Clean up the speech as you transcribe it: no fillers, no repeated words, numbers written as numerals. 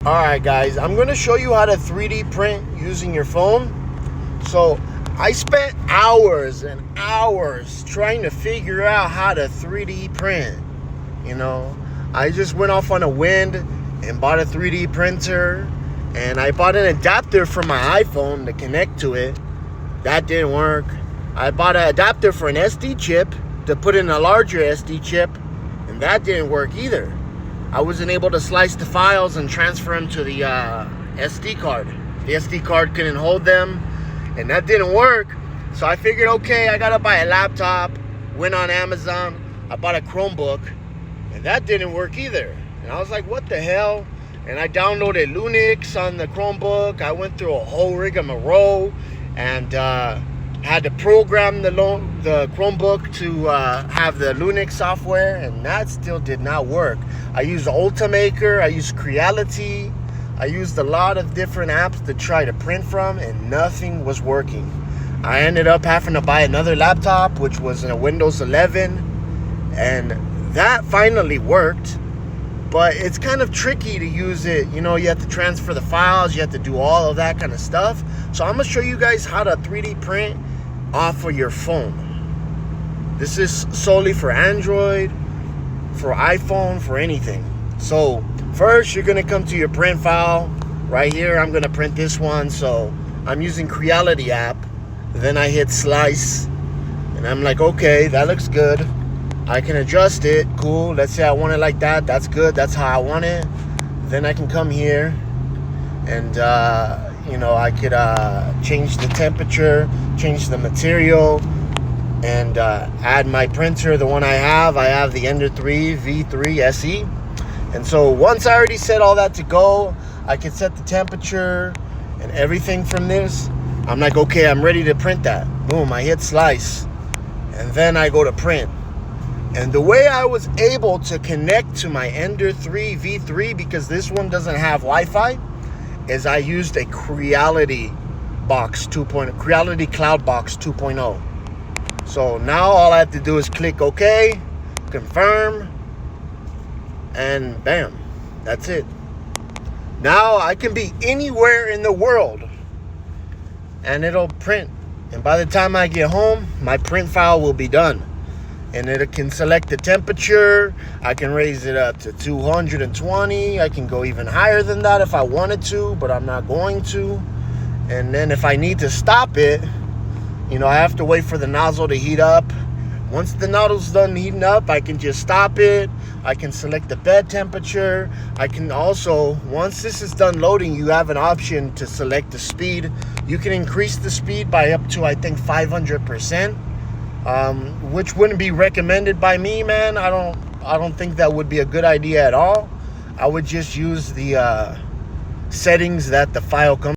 Alright guys, I'm going to show you how to 3D print using your phone. So I spent hours and hours trying to figure out how to 3D print. I just went off on a whim and bought a 3D printer, and I bought an adapter for my iPhone to connect to it. That didn't work. I bought an adapter for an SD chip to put in a larger SD chip, and that didn't work either. I wasn't able to slice the files and transfer them to the SD card. The SD card couldn't hold them, and that didn't work. So I figured, okay, I gotta buy a laptop. Went on Amazon, I bought a Chromebook, and that didn't work either. And I was like, what the hell? And I downloaded Linux on the Chromebook. I went through a whole rigmarole and had to program the Chromebook to have the Linux software, and that still did not work. I used Ultimaker, I used Creality, I used a lot of different apps to try to print from, and nothing was working. I ended up having to buy another laptop, which was a Windows 11, and that finally worked. But it's kind of tricky to use it. You have to transfer the files, you have to do all of that kind of stuff. So I'm gonna show you guys how to 3D print off of your phone. This is solely for Android, for iPhone, for anything. So first, you're gonna come to your print file. Right here, I'm gonna print this one. So I'm using Creality app. Then I hit slice, and I'm like, okay, that looks good. I can adjust it, cool. Let's say I want it like that, that's good, that's how I want it. Then I can come here and I could change the temperature, change the material, and add my printer. The one I have the Ender 3 V3 SE. And so once I already set all that to go, I can set the temperature and everything from this. I'm like, okay, I'm ready to print that. Boom, I hit slice, and then I go to print. And the way I was able to connect to my Ender 3 V3, because this one doesn't have Wi-Fi, is I used a Creality box 2.0, Creality Cloud Box 2.0. So now all I have to do is click OK, confirm, and bam, that's it. Now I can be anywhere in the world and it'll print. And by the time I get home, my print file will be done. And it can select the temperature. I can raise it up to 220. I can go even higher than that if I wanted to, but I'm not going to. And then if I need to stop it, I have to wait for the nozzle to heat up. Once the nozzle's done heating up, I can just stop it. I can select the bed temperature. I can also, once this is done loading, you have an option to select the speed. You can increase the speed by up to, I think, 500%. Which wouldn't be recommended by me, man. I don't think that would be a good idea at all. I would just use the settings that the file comes